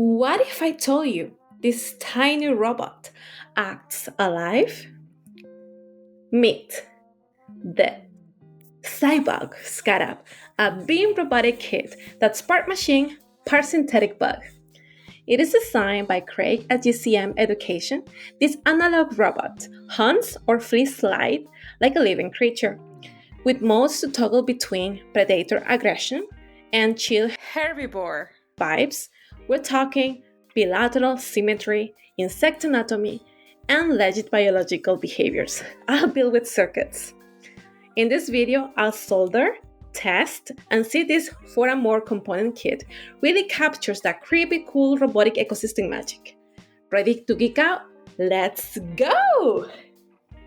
What if I told you this tiny robot acts alive? Meet the CYBUG Scarab, a beam robotic kit that's part machine, part synthetic bug. It is designed by Craig at GCM Education. This analog robot hunts or flees slide like a living creature, with modes to toggle between predator aggression and chill herbivore vibes. We're talking bilateral symmetry, insect anatomy, and legit biological behaviors. I'll build with circuits. In this video, I'll solder, test, and see this 4 more component kit really captures that creepy cool robotic ecosystem magic. Ready to geek out? Let's go!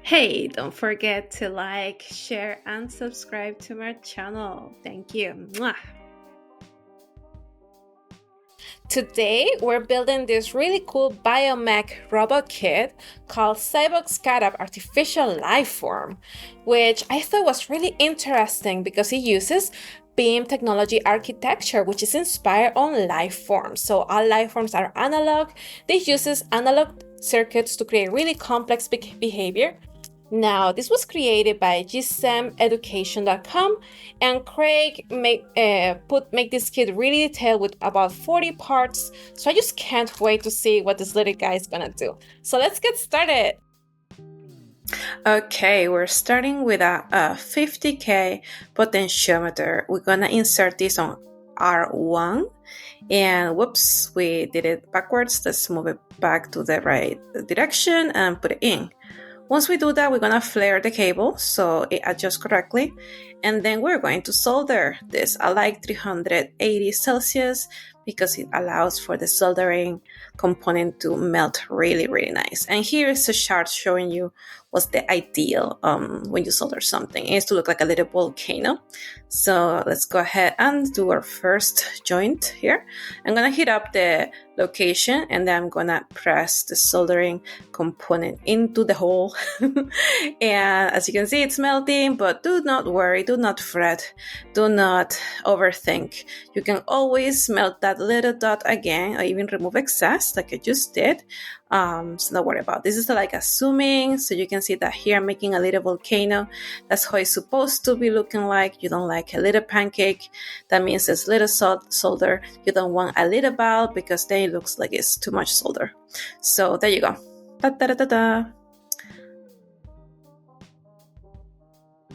Hey, don't forget to like, share, and subscribe to my channel. Thank you. Mwah. Today, we're building this really cool biomech robot kit called CYBUG Scarab Artificial Lifeform, which I thought was really interesting because it uses beam technology architecture, which is inspired on life forms. So all life forms are analog. This uses analog circuits to create really complex behavior. Now, this was created by gcemeducation.com, and Craig make this kit really detailed with about 40 parts. So I just can't wait to see what this little guy is gonna do. So let's get started. Okay, we're starting with a 50K potentiometer. We're gonna insert this on R1, and whoops, we did it backwards. Let's move it back to the right direction and put it in. Once we do that, we're going to flare the cable so it adjusts correctly. And then we're going to solder this. I like 380 Celsius because it allows for the soldering component to melt really, really nice. And here is a chart showing you what's the ideal when you solder something. It needs to look like a little volcano. So let's go ahead and do our first joint here. I'm going to heat up the location, and then I'm going to press the soldering component into the hole. And as you can see, it's melting, but do not worry, do not fret, do not overthink. You can always melt that little dot again, or even remove excess like I just did. So don't worry about it. This is like assuming, so you can see that here I'm making a little volcano. That's how it's supposed to be looking like. You don't like a little pancake. That means it's little solder. You don't want a little ball because then it looks like it's too much solder. So there you go. Da-da-da-da-da.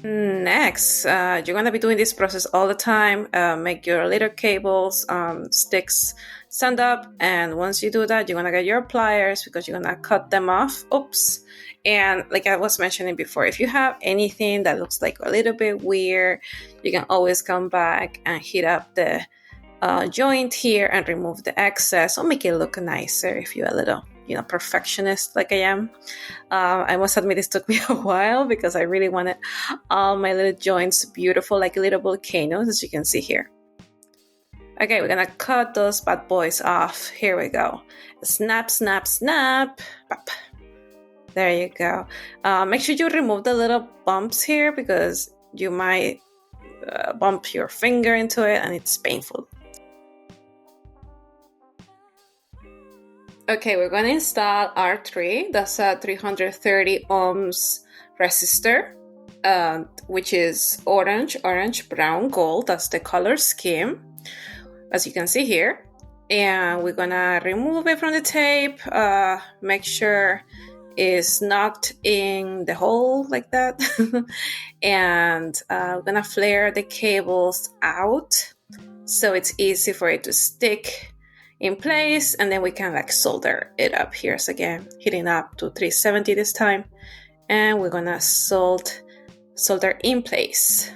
Next, you're going to be doing this process all the time. Make your little cables, sticks stand up, and once you do that, you're going to get your pliers because you're going to cut them off. Oops. And like I was mentioning before, if you have anything that looks like a little bit weird, you can always come back and heat up the joint here and remove the excess or make it look nicer if you're a little perfectionist like I am. I must admit this took me a while because I really wanted all my little joints beautiful like little volcanoes, as you can see here. Okay, we're gonna cut those bad boys off. Here we go. Snap, snap, snap. Pop. There you go. Make sure you remove the little bumps here because you might bump your finger into it and it's painful. Okay, we're going to install R3. That's a 330 ohms resistor, which is orange, brown, gold. That's the color scheme, as you can see here. And we're going to remove it from the tape. Make sure it's not in the hole like that. And we're going to flare the cables out so it's easy for it to stick in place, and then we can like solder it up here. So again, heating up to 370 this time, and we're gonna solder in place.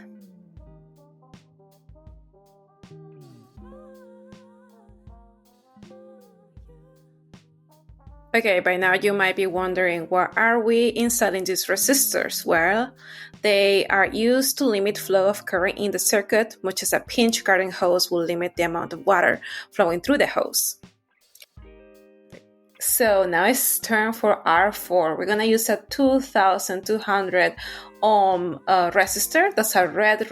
Okay, by now you might be wondering, why are we installing these resistors? Well, they are used to limit flow of current in the circuit, much as a pinch garden hose will limit the amount of water flowing through the hose. So now it's turn for R4. We're gonna use a 2200 ohm resistor. That's a red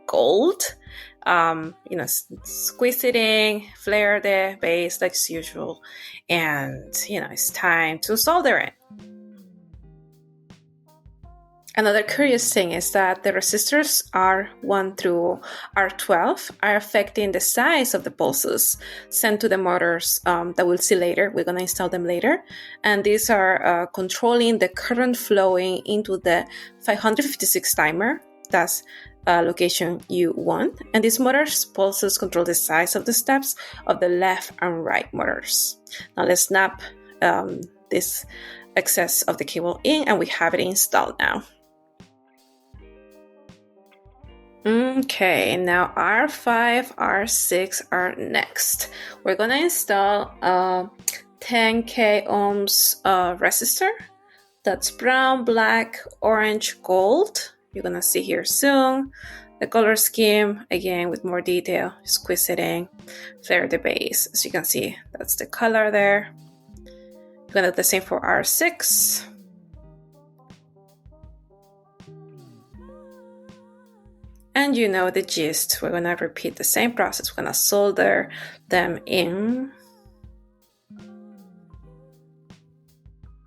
gold. Squeeze it in, flare the base like usual, and it's time to solder it. Another curious thing is that the resistors R1 through R12 are affecting the size of the pulses sent to the motors that we'll see later. We're going to install them later. And these are controlling the current flowing into the 556 timer. That's location U1. And these motors pulses control the size of the steps of the left and right motors. Now let's snap this excess of the cable in, and we have it installed now. Okay, now R5, R6 are next. We're gonna install a 10K ohms resistor. That's brown, black, orange, gold. You're gonna see here soon. The color scheme, again with more detail, squeeze it in, flare the base. As you can see, that's the color there. We're gonna do the same for R6. And you know the gist. We're going to repeat the same process. We're going to solder them in.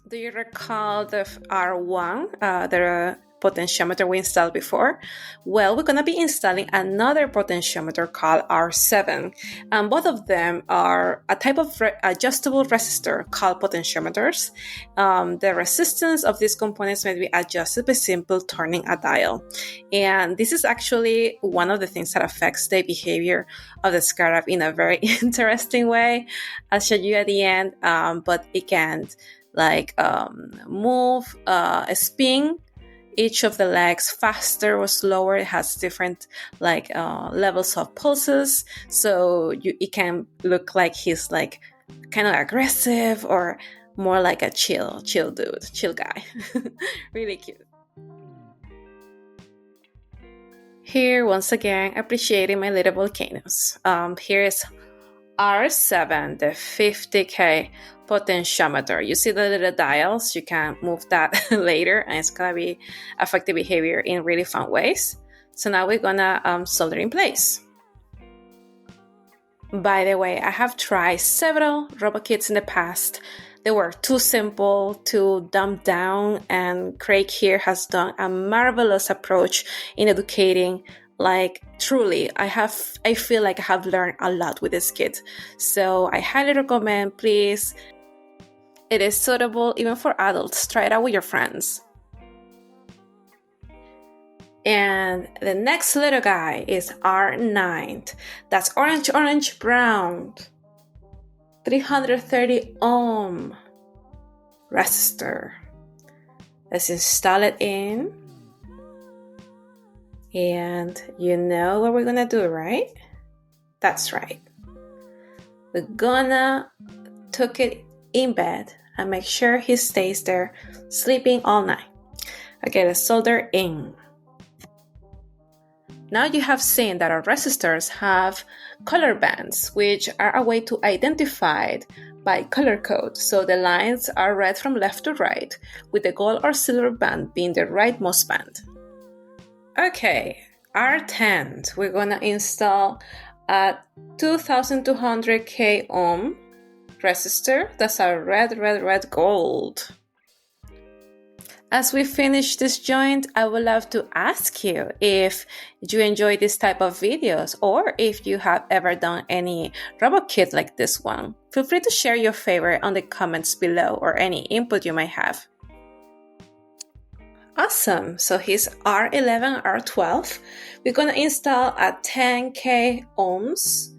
Do you recall the R1, the potentiometer we installed before? Well, we're going to be installing another potentiometer called R7. And both of them are a type of adjustable resistor called potentiometers. The resistance of these components may be adjusted by simple turning a dial. And this is actually one of the things that affects the behavior of the Scarab in a very interesting way. I'll show you at the end, but it can move, spin each of the legs faster or slower. It has different levels of pulses, so it can look like he's kind of aggressive or more like a chill dude, chill guy. Really cute. Here, once again, appreciating my little volcanoes. Here is R7, the 50K potentiometer. You see the little dials? You can move that later, and it's gonna be affect the behavior in really fun ways. So now we're gonna solder in place. By the way, I have tried several robot kits in the past. They were too simple, too dumbed down, and Craig here has done a marvelous approach in educating. Truly, I feel like I have learned a lot with this kit. So I highly recommend, please. It is suitable even for adults. Try it out with your friends. And the next little guy is R9. That's orange, brown. 330 ohm resistor. Let's install it in. And you know what we're gonna do, right? That's right. We're gonna tuck it in bed and make sure he stays there sleeping all night. Okay, let's solder in. Now you have seen that our resistors have color bands, which are a way to identify it by color code. So the lines are read from left to right, with the gold or silver band being the rightmost band. Okay, R10, we're gonna install a 2200K ohm resistor. That's a red gold. As we finish this joint, I would love to ask you if you enjoy this type of videos or if you have ever done any robot kit like this one. Feel free to share your favorite on the comments below or any input you might have. Awesome, so here's R11, R12. We're gonna install a 10K ohms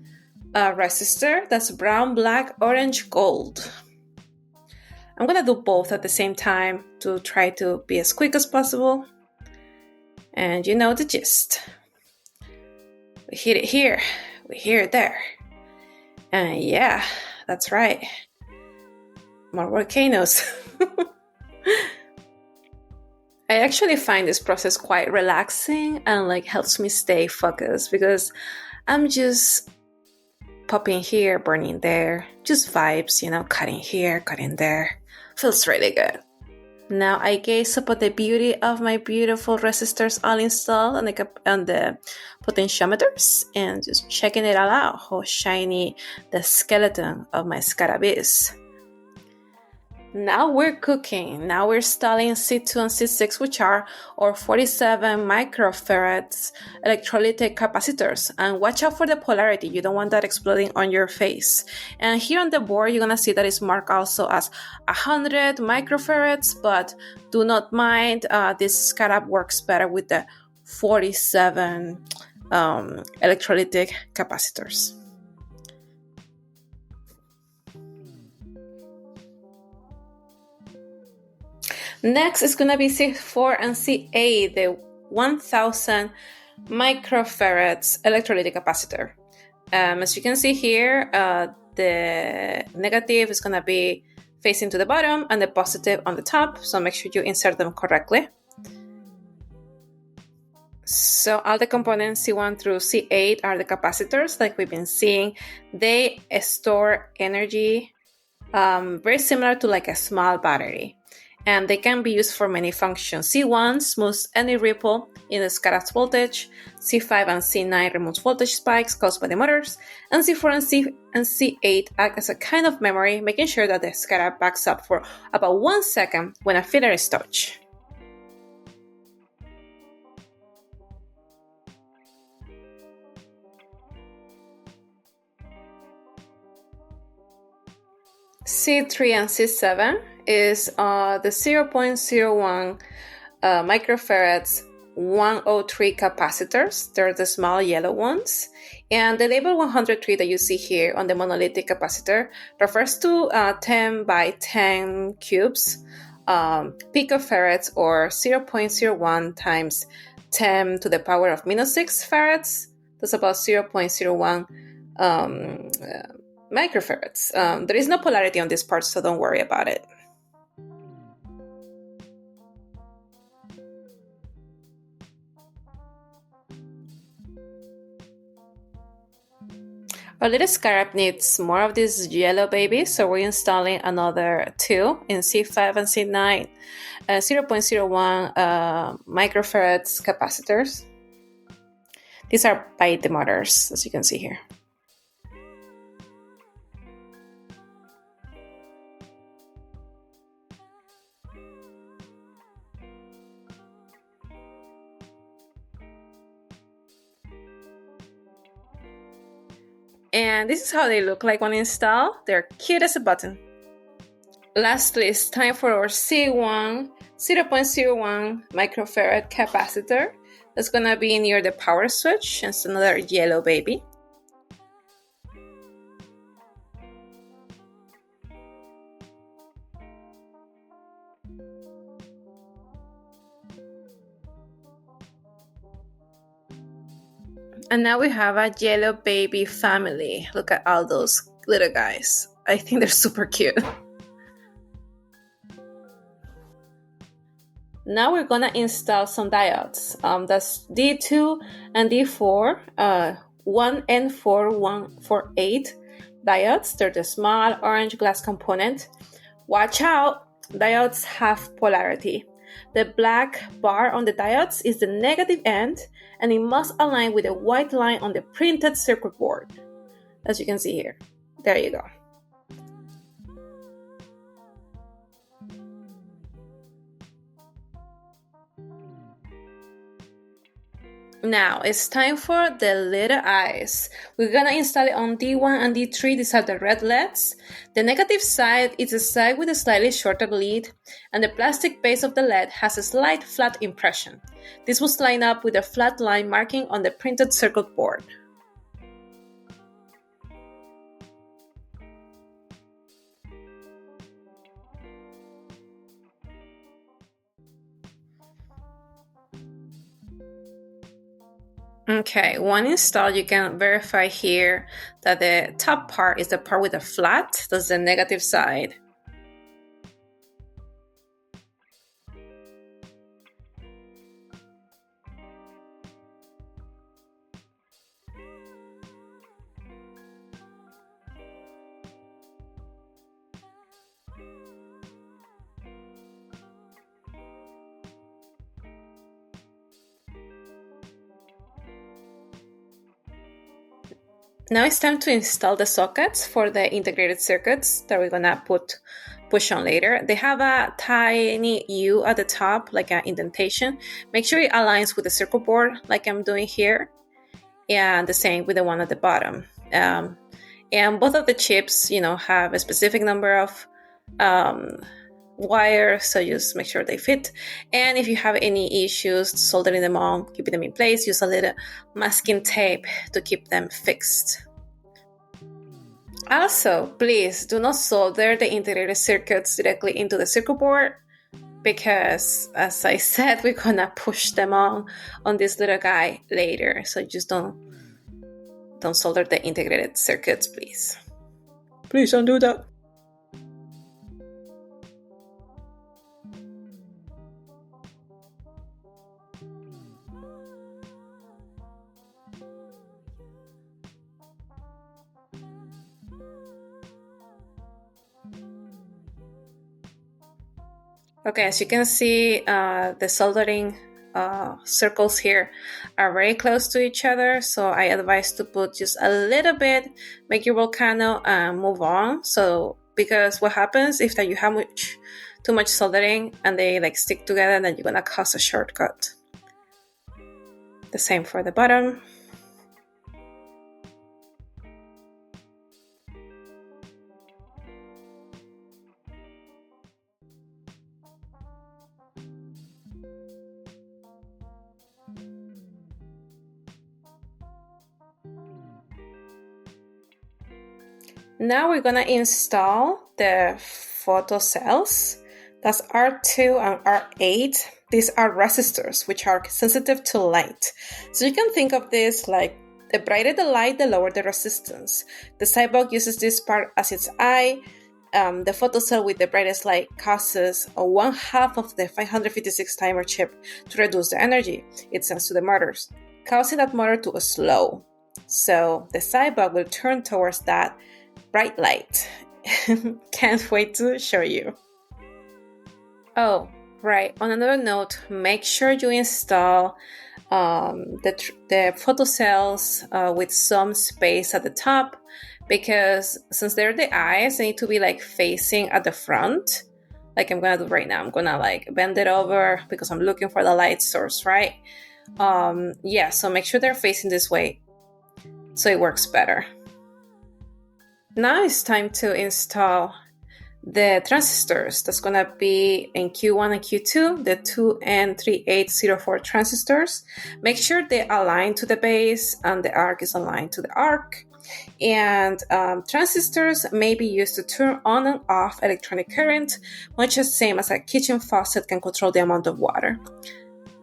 resistor. That's brown, black, orange, gold. I'm gonna do both at the same time to try to be as quick as possible. And you know the gist. We hit it here, we hear it there. And yeah, that's right. More volcanoes. I actually find this process quite relaxing and helps me stay focused because I'm just popping here, burning there, just vibes, cutting here, cutting there. Feels really good. Now I gaze upon the beauty of my beautiful resistors all installed on the potentiometers and just checking it all out, how shiny the skeleton of my Scarab is. Now we're cooking. Now we're installing C2 and C6, which are our 47 microfarads electrolytic capacitors. And watch out for the polarity. You don't want that exploding on your face. And here on the board, you're going to see that it's marked also as 100 microfarads, but do not mind. This Scarab works better with the 47 electrolytic capacitors. Next is going to be C4 and C8, the 1000 microfarads electrolytic capacitor. As you can see here, the negative is going to be facing to the bottom and the positive on the top, so make sure you insert them correctly. So all the components C1 through C8 are the capacitors, like we've been seeing. They store energy very similar to like a small battery. And they can be used for many functions. C1 smooths any ripple in the Scarab's voltage. C5 and C9 removes voltage spikes caused by the motors. And C4 and C8 act as a kind of memory, making sure that the Scarab backs up for about 1 second when a filler is touched. C3 and C7 is the 0.01 microfarads 103 capacitors. They're the small yellow ones. And the label 103 that you see here on the monolithic capacitor refers to 10 by 10 cubes, picofarads, or 0.01 times 10 to the power of -6 farads. That's about 0.01 microfarads. There is no polarity on this part, so don't worry about it. Our little Scarab needs more of this yellow baby, so we're installing another 2 in C5 and C9, 0.01 microfarads capacitors. These are by the motors, as you can see here. And this is how they look like when installed. They're cute as a button. Lastly, it's time for our C1 0.01 microfarad capacitor. That's going to be near the power switch. It's another yellow baby. And now we have a yellow baby family. Look at all those little guys. I think they're super cute. Now we're gonna install some diodes. That's D2 and D4, 1N4148 diodes. They're the small orange glass component. Watch out, diodes have polarity. The black bar on the diodes is the negative end, and it must align with the white line on the printed circuit board, as you can see here. There you go. Now it's time for the little eyes. We're gonna install it on D1 and D3. These are the red LEDs. The negative side is the side with a slightly shorter lead, and the plastic base of the LED has a slight flat impression. This will line up with a flat line marking on the printed circuit board. Okay, when installed, you can verify here that the top part is the part with the flat, that's the negative side. Now it's time to install the sockets for the integrated circuits that we're gonna push on later. They have a tiny U at the top, like an indentation. Make sure it aligns with the circuit board like I'm doing here, and the same with the one at the bottom. And both of the chips, have a specific number of wires, so just make sure they fit. And if you have any issues soldering them on, keeping them in place, use a little masking tape to keep them fixed. Also, please do not solder the integrated circuits directly into the circuit board, because as I said, we're gonna push them on this little guy later. So just don't solder the integrated circuits, please. Please don't do that. Okay, as you can see, the soldering circles here are very close to each other, so I advise to put just a little bit, make your volcano, and move on. So because what happens if that you have too much soldering and they stick together, then you're gonna cause a shortcut. The same for the bottom. Now we're gonna install the photocells. That's R2 and R8. These are resistors, which are sensitive to light. So you can think of this like the brighter the light, the lower the resistance. The CYBUG uses this part as its eye. The photocell with the brightest light causes 1/2 of the 556 timer chip to reduce the energy it sends to the motors, causing that motor to slow. So the CYBUG will turn towards that bright light. Can't wait to show you. Oh, right. On another note, make sure you install the photocells with some space at the top, because since they're the eyes, they need to be facing at the front, like I'm gonna do right now. I'm gonna bend it over because I'm looking for the light source, right? So make sure they're facing this way so it works better. Now it's time to install the transistors. That's going to be in Q1 and Q2, the 2N3804 transistors. Make sure they align to the base and the arc is aligned to the arc. And transistors may be used to turn on and off electronic current, much the same as a kitchen faucet can control the amount of water.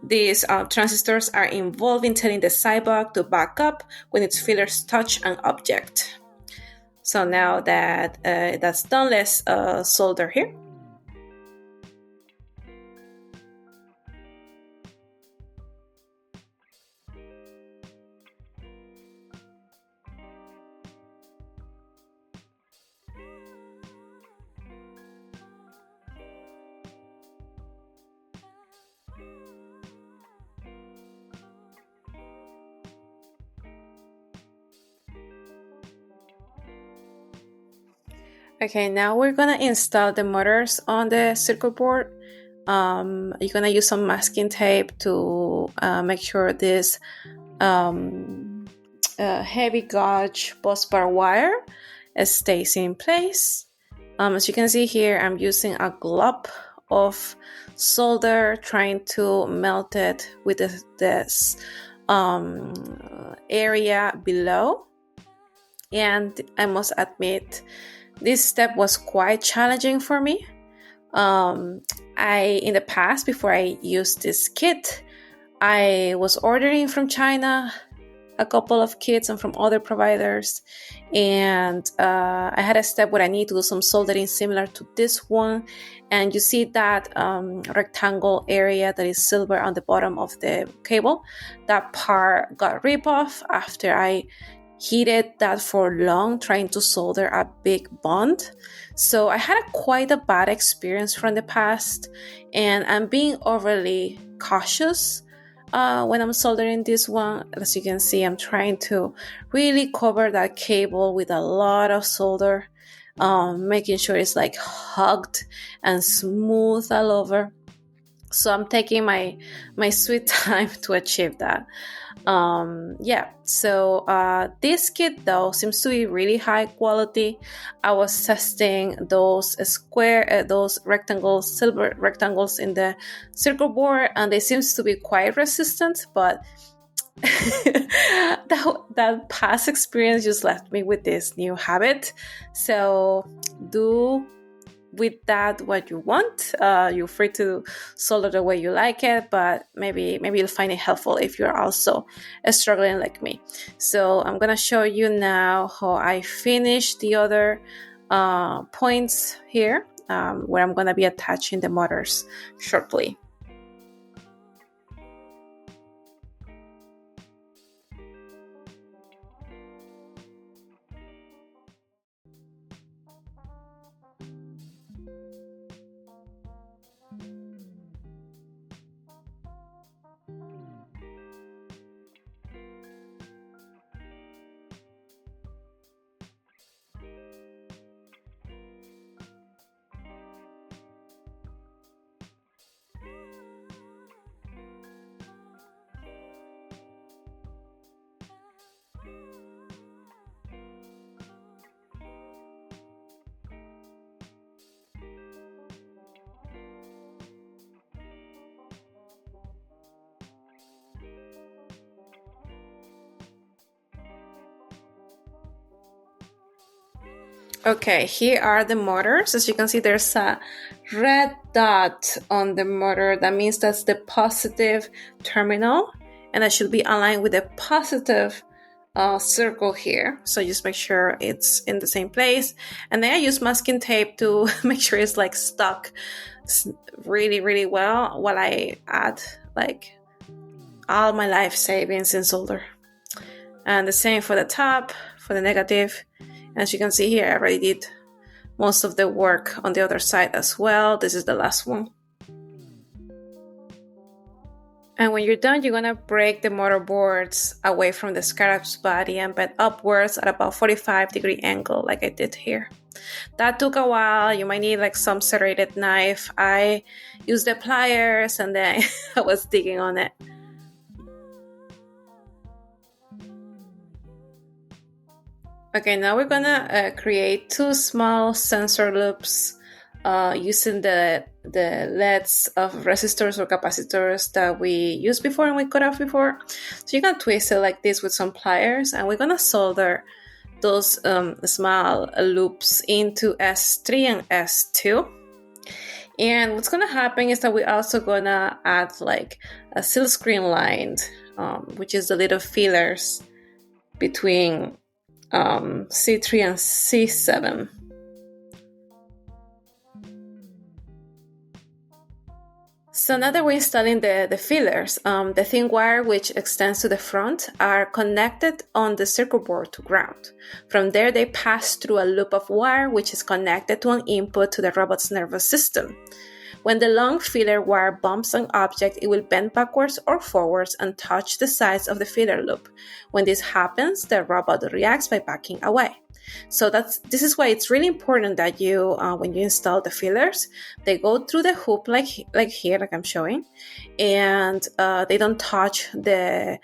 These transistors are involved in telling the CYBUG to back up when its feelers touch an object. So now that that's done, let's solder here. Okay, now we're gonna install the motors on the circuit board. You're gonna use some masking tape to make sure this heavy gauge busbar wire stays in place. As you can see here, I'm using a glob of solder, trying to melt it with this area below. And I must admit, this step was quite challenging for me. In the past, before I used this kit, I was ordering from China a couple of kits and from other providers, and I had a step where I need to do some soldering similar to this one, and you see that rectangle area that is silver on the bottom of the cable. That part got ripped off after I heated that for long, trying to solder a big bond. So I had quite a bad experience from the past, and I'm being overly cautious when I'm soldering this one, as you can see, I'm trying to really cover that cable with a lot of solder, making sure it's like hugged and smooth all over. So I'm taking my sweet time to achieve that. So this kit though seems to be really high quality. I was testing those those rectangles, silver rectangles in the circuit board, and they seems to be quite resistant, but that past experience just left me with this new habit. So do with that what you want. You're free to solder the way you like it, but maybe you'll find it helpful if you're also struggling like me. So I'm gonna show you now how I finish the other points here, where I'm gonna be attaching the motors shortly. Okay, here are the motors. As you can see, there's a red dot on the motor. That means that's the positive terminal, and that should be aligned with the positive circle here. So just make sure it's in the same place. And then I use masking tape to make sure it's like stuck really, really well while I add like all my life savings in solder. And the same for the top, for the negative. As you can see here, I already did most of the work on the other side as well. This is the last one. And when you're done, you're going to break the motor boards away from the Scarab's body and bend upwards at about 45-degree angle like I did here. That took a while. You might need like some serrated knife. I used the pliers and then I was digging on it. Okay, now we're gonna create two small sensor loops using the LEDs of resistors or capacitors that we used before and we cut off before. So you're gonna twist it like this with some pliers, and we're gonna solder those small loops into S3 and S2. And what's gonna happen is that we're also gonna add like a silkscreen line, which is the little fillers between C3 and C7. So now that we're installing the fillers, the thin wire which extends to the front are connected on the circuit board to ground. From there, they pass through a loop of wire which is connected to an input to the robot's nervous system. When the long filler wire bumps an object, it will bend backwards or forwards and touch the sides of the filler loop. When this happens, the robot reacts by backing away. So this is why it's really important that you, when you install the fillers, they go through the hoop like here, like I'm showing, and they don't touch the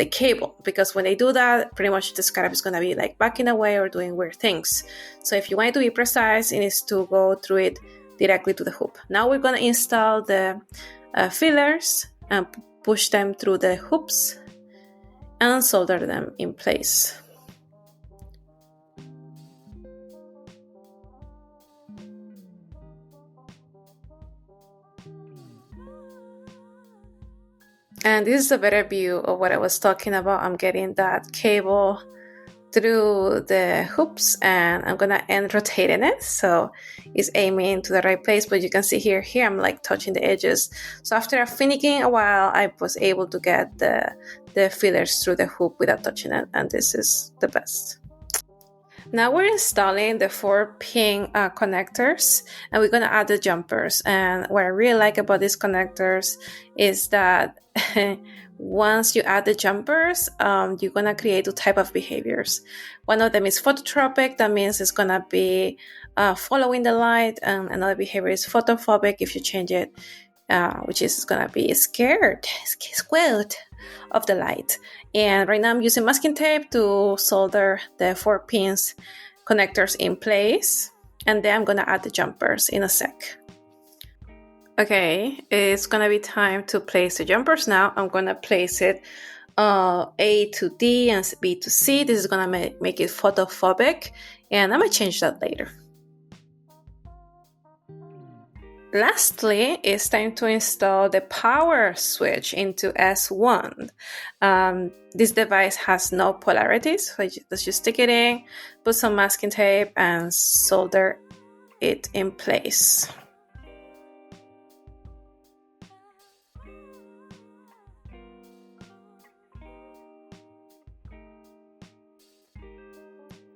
cable, because when they do that, pretty much the Scarab is going to be like backing away or doing weird things. So if you want it to be precise, it needs to go through it directly to the hoop. Now we're going to install the fillers and push them through the hoops and solder them in place. And this is a better view of what I was talking about. I'm getting that cable through the hoops and I'm gonna end rotating it so it's aiming to the right place. But you can see here I'm like touching the edges. So after finicking a while, I was able to get the fillers through the hoop without touching it, and this is the best. Now we're installing the 4-pin connectors, and we're gonna add the jumpers. And what I really like about these connectors is that once you add the jumpers, you're gonna create two type of behaviors. One of them is phototropic, that means it's gonna be following the light, and another behavior is photophobic if you change it, which is gonna be scared of the light. And right now I'm using masking tape to solder the 4 pins connectors in place, and then I'm gonna add the jumpers in a sec. Okay, it's gonna be time to place the jumpers now. I'm gonna place it A to D and B to C. This is gonna make it photophobic, and I'm gonna change that later. Lastly, it's time to install the power switch into S1. This device has no polarities, so let's just stick it in, put some masking tape, and solder it in place.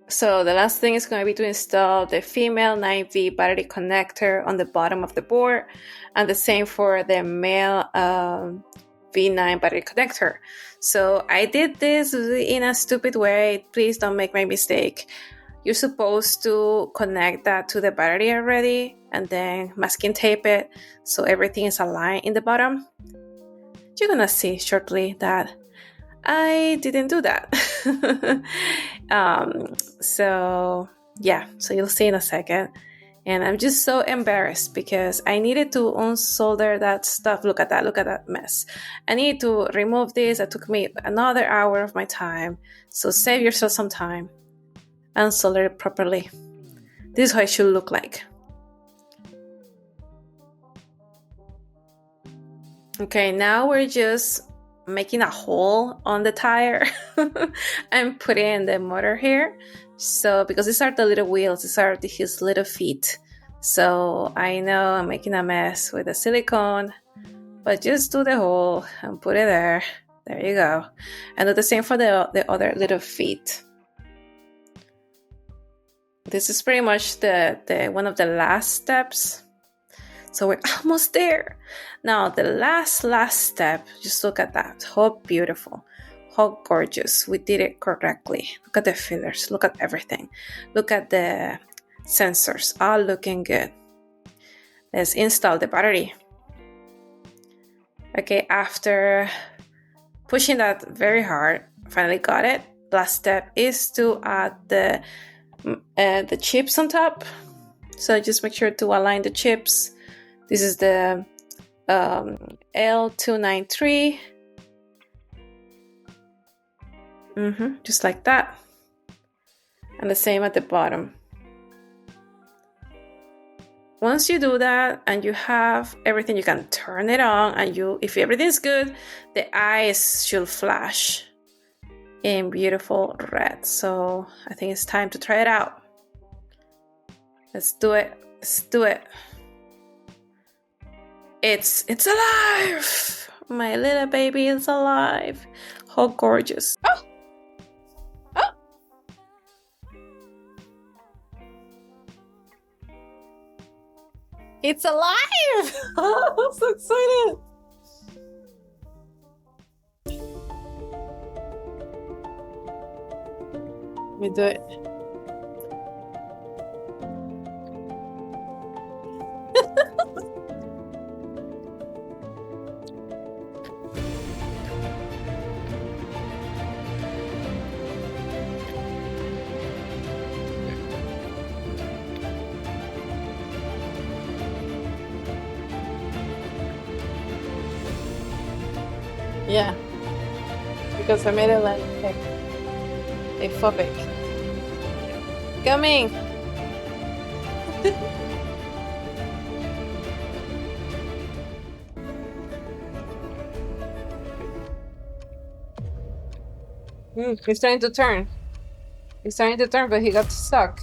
So the last thing is going to be to install the female 9V battery connector on the bottom of the board, and the same for the male V9 battery connector. So I did this in a stupid way. Please don't make my mistake. You're supposed to connect that to the battery already and then masking tape it so everything is aligned in the bottom. You're gonna see shortly that I didn't do that. So you'll see in a second. And I'm just so embarrassed because I needed to unsolder that stuff. Look at that mess. I need to remove this. It took me another hour of my time. So save yourself some time and solder it properly. This is how it should look like. Okay, now we're just making a hole on the tire and putting the motor here. So because these are the little wheels, these are his little feet. So I know I'm making a mess with the silicone, but just do the hole and put it there. There you go. And do the same for the other little feet. This is pretty much the one of the last steps. So we're almost there. Now the last step, just look at that. How beautiful, how gorgeous. We did it correctly. Look at the fillers, look at everything. Look at the sensors, all looking good. Let's install the battery. Okay, after pushing that very hard, finally got it. Last step is to add the chips on top. So just make sure to align the chips. This is the L293. Just like that. And the same at the bottom. Once you do that and you have everything, you can turn it on, and if everything's good, the eyes should flash in beautiful red. So I think it's time to try it out. Let's do it. It's alive! My little baby is alive. How gorgeous. Oh! It's alive! I'm so excited. Let me do it. Yeah, because I made it like a phobic. Coming! He's trying to turn. But he got stuck.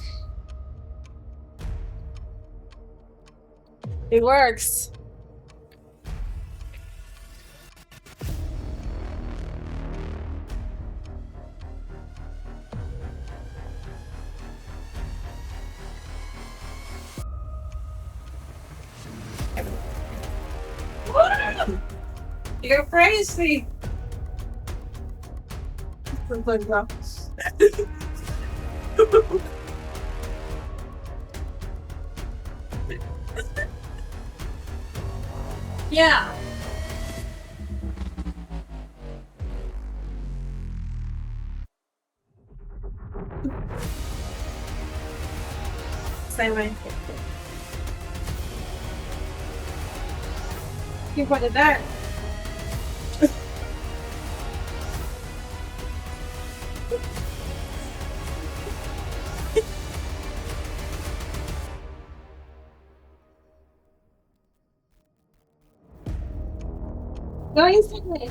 It works. You're crazy. Yeah. Same way. You put it there. Go inside.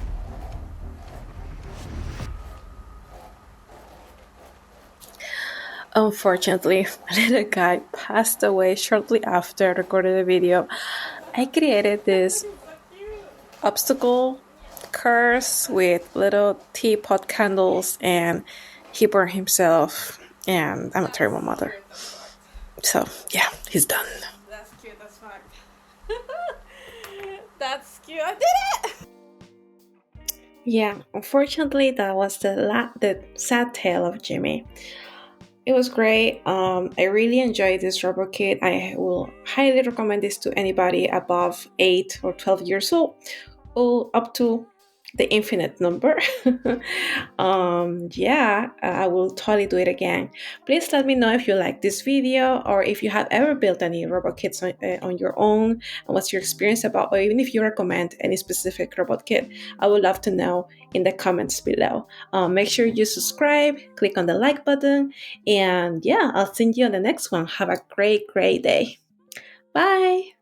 Unfortunately, my little guy passed away shortly after I recorded the video. I created this obstacle course with little teapot candles, and he burned himself, and I'm a terrible mother. So, yeah, he's done. That's cute as fuck. That's cute. I did it! Yeah, unfortunately, that was the sad tale of Jimmy. It was great. I really enjoyed this robot kit. I will highly recommend this to anybody above 8 or 12 years old, or up to the infinite number. Yeah, I will totally do it again. Please let me know if you like this video, or if you have ever built any robot kits on your own, and what's your experience about, or even if you recommend any specific robot kit. I would love to know in the comments below. Make sure you subscribe, click on the like button, and yeah, I'll see you on the next one. Have a great day. Bye.